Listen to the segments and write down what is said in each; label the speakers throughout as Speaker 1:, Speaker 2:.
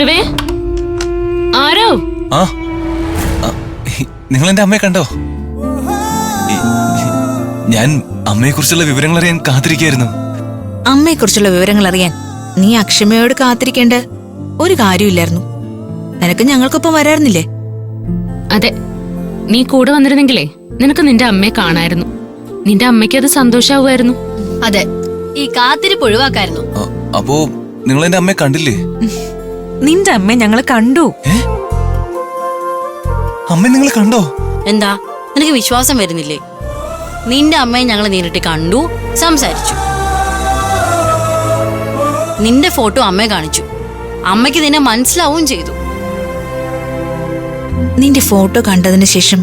Speaker 1: ആരവേ ആരോ
Speaker 2: ആ നിങ്ങൾ എന്റെ അമ്മയെ കണ്ടോ? ഞാൻ അമ്മയെ കുറിച്ചുള്ള വിവരങ്ങൾ അറിയാൻ കാത്തിരിക്കായിരുന്നു.
Speaker 3: അമ്മയെ കുറിച്ചുള്ള വിവരങ്ങൾ അറിയാൻ നീ അക്ഷമയോട് കാത്തിരിക്കേണ്ട ഒരു കാര്യമില്ലായിരുന്നു. നിനക്ക് ഞങ്ങൾക്കൊപ്പം വരാറുന്നില്ലേ?
Speaker 1: അതെ, നീ കൂടെ വന്നിരുന്നെങ്കിലേ നിനക്ക് നിന്റെ അമ്മയെ കാണായിരുന്നു. നിന്റെ അമ്മയ്ക്ക് അത് സന്തോഷാവുമായിരുന്നു.
Speaker 4: അതെ, ഈ കാത്തിരിപ്പ് ഒഴിവാക്കായിരുന്നു.
Speaker 2: അപ്പോ നിങ്ങൾ എന്റെ അമ്മയെ കണ്ടില്ലേ?
Speaker 3: നിന്റെ അമ്മയെ ഞങ്ങൾ കണ്ടു.
Speaker 2: അമ്മ നിങ്ങൾ കണ്ടോ?
Speaker 4: എന്താ നിനക്ക് വിശ്വാസം വരുന്നില്ലേ? നിന്റെ അമ്മയെ ഞങ്ങൾ നേരിട്ട് കണ്ടു, സംസാരിച്ചു. നിന്റെ ഫോട്ടോ അമ്മയെ കാണിച്ചു. അമ്മയ്ക്ക് നിന്നെ മനസ്സിലാവുകയും ചെയ്തു.
Speaker 3: നിന്റെ ഫോട്ടോ കണ്ടതിന് ശേഷം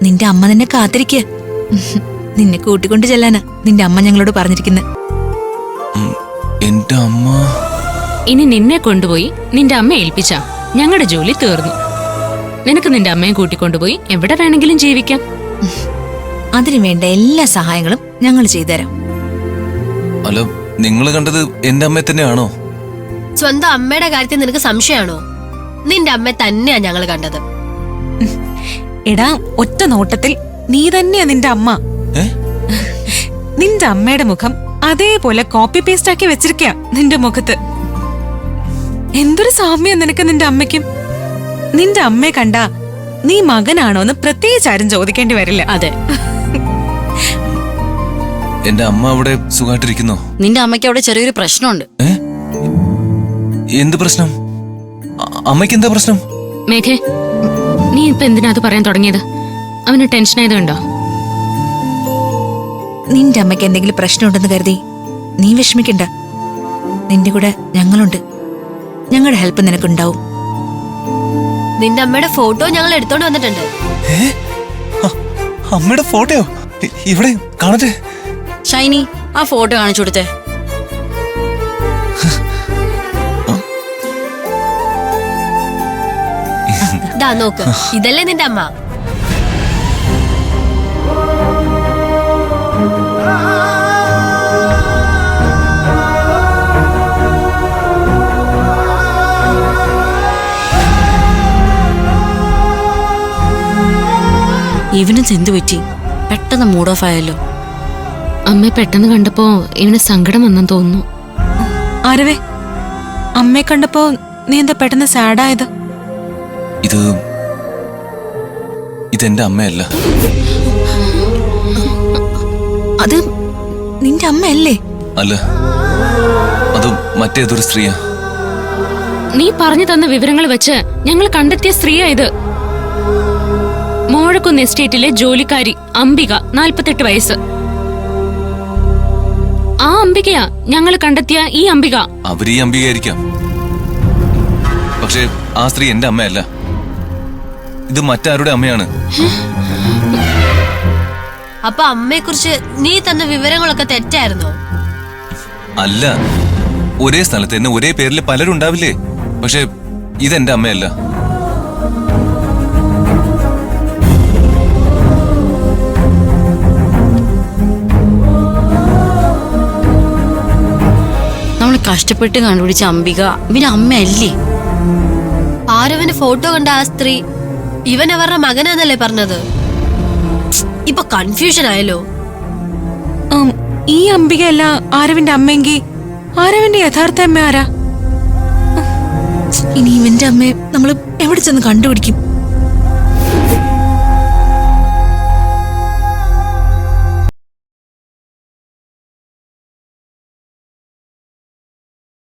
Speaker 3: നിന്റെ അമ്മ നിന്നെ കാത്തിരിക്കുക. നിന്നെ കൂട്ടിക്കൊണ്ട് ചെല്ലാനാ നിന്റെ അമ്മ ഞങ്ങളോട് പറഞ്ഞിരിക്കുന്നത്.
Speaker 2: എന്റെ അമ്മ
Speaker 1: ഇനി നിന്നെ കൊണ്ടുപോയി നിന്റെ അമ്മയെ ഏൽപ്പിച്ച ഞങ്ങളുടെ ജോലി തീർന്നു. നിനക്ക് നിന്റെ അമ്മയെ കൂട്ടിക്കൊണ്ടുപോയി എവിടെ വേണമെങ്കിലും ജീവിക്കാം.
Speaker 3: അതിനു വേണ്ട എല്ലാ സഹായങ്ങളും ഞങ്ങൾ ചെയ്തുതരാം.
Speaker 2: അല്ല, നിങ്ങൾ കണ്ടത് എന്റെ അമ്മയെ തന്നെയാണോ?
Speaker 4: സ്വന്തം അമ്മയുടെ കാര്യത്തിൽ നിനക്ക് സംശയമാണോ? നിന്റെ അമ്മയെ തന്നെയാ ഞങ്ങൾ കണ്ടത്.
Speaker 5: എടാ, ഒറ്റ നോട്ടത്തിൽ നീ തന്നെയാ നിന്റെ അമ്മ. നിന്റെ അമ്മയുടെ മുഖം അതേപോലെ കോപ്പി പേസ്റ്റ് ആക്കി വെച്ചിരിക്കുക നിന്റെ മുഖത്ത്. എന്തൊരു സാമ്യം നിനക്ക് നിന്റെ അമ്മയ്ക്കും. നിന്റെ അമ്മയെ കണ്ടാ നീ മകനാണോന്ന് പ്രത്യേകിച്ച് ആരും ചോദിക്കേണ്ടി വരില്ല.
Speaker 4: അതെ,
Speaker 2: എന്റെ അമ്മ അവിടെ സുഖമായിട്ടിരിക്കുന്നോ?
Speaker 4: നിന്റെ അമ്മയ്ക്ക് അവിടെ ചെറിയൊരു പ്രശ്നമുണ്ട്.
Speaker 2: എന്ത് പ്രശ്നം? അമ്മയ്ക്ക് എന്താ പ്രശ്നം?
Speaker 1: മേഘേ, നീ ഇപ്പൊ എന്തിനാ അത് പറയാൻ തുടങ്ങിയത്? അവന് ടെൻഷൻ ആയതുണ്ടോ?
Speaker 3: നിന്റെ അമ്മയ്ക്ക് എന്തെങ്കിലും പ്രശ്നമുണ്ടെന്ന് കരുതി നീ വിഷമിക്കണ്ട. നിന്റെ കൂടെ ഞങ്ങളുണ്ട്. ഞങ്ങളുടെ ഹെൽപ്പ് നിനക്കുണ്ടാവും.
Speaker 4: നിന്റെ അമ്മയുടെ ഫോട്ടോ ഞങ്ങൾ എടുത്തോണ്ട് വന്നിട്ടുണ്ട്.
Speaker 2: അമ്മയുടെ ഫോട്ടോയോ? ഇവിടെ കാണട്ടെ.
Speaker 4: ഷൈനി, ആ ഫോട്ടോ കാണിച്ചു കൊടുത്തേ. ദാ നോക്ക്, ഇതല്ലേ നിന്റെ അമ്മ? ഇവനും എന്തു പറ്റി? പെട്ടെന്ന് മൂഡ് ഓഫ് ആയല്ലോ.
Speaker 1: അമ്മയെ പെട്ടെന്ന് കണ്ടപ്പോ ഇവന് സങ്കടം വന്നെന്ന് തോന്നുന്നു.
Speaker 5: ആരവേ, അമ്മയെ കണ്ടപ്പോ നീ എന്താ പെട്ടെന്ന് സാഡായത്?
Speaker 2: ഇതെന്റെ അമ്മയല്ല.
Speaker 3: അത് നിന്റെ അമ്മയല്ലേ?
Speaker 2: അല്ല, അത് മറ്റേതൊരു സ്ത്രീയാ.
Speaker 1: നീ പറഞ്ഞു തന്ന വിവരങ്ങൾ വെച്ച് ഞങ്ങൾ കണ്ടെത്തിയ സ്ത്രീയാ ഇത്. മോഴക്കുന്ന് എസ്റ്റേറ്റിലെ ജോലിക്കാരി അംബിക, 48 വയസ്സ്. ആ അംബികയാ ഞങ്ങൾ കണ്ടെത്തിയ ഈ അംബിക.
Speaker 2: അവര് ഈ അംബികയായിരിക്കാം, പക്ഷെ ആ സ്ത്രീ എന്റെ അമ്മയല്ല. ഇത് മറ്റാരുടെ അമ്മയാണ്.
Speaker 4: അപ്പൊ അമ്മയെ കുറിച്ച് നീ തന്ന വിവരങ്ങളൊക്കെ തെറ്റായിരുന്നോ?
Speaker 2: അല്ല, ഒരേ സ്ഥലത്ത് തന്നെ ഒരേ പേരിൽ പലരും ഉണ്ടാവില്ലേ? പക്ഷെ ഇതെന്റെ അമ്മയല്ല.
Speaker 4: നമ്മൾ കഷ്ടപ്പെട്ട് കണ്ടുപിടിച്ച അംബിക ഇവന്റെ അമ്മയല്ലേ? ആരവന്റെ ഫോട്ടോ കണ്ട ആ സ്ത്രീ ഇവൻ അവരുടെ മകനാന്നല്ലേ പറഞ്ഞത്? ഇപ്പൊ കൺഫ്യൂഷൻ ആയല്ലോ.
Speaker 5: ഈ അംബികയല്ല ആരവിന്റെ അമ്മയെങ്കിൽ ആരവിന്റെ യഥാർത്ഥ അമ്മ ആരാ?
Speaker 3: ഇനി ഇവന്റെ അമ്മയെ നമ്മൾ എവിടെ ചെന്ന് കണ്ടുപിടിക്കും?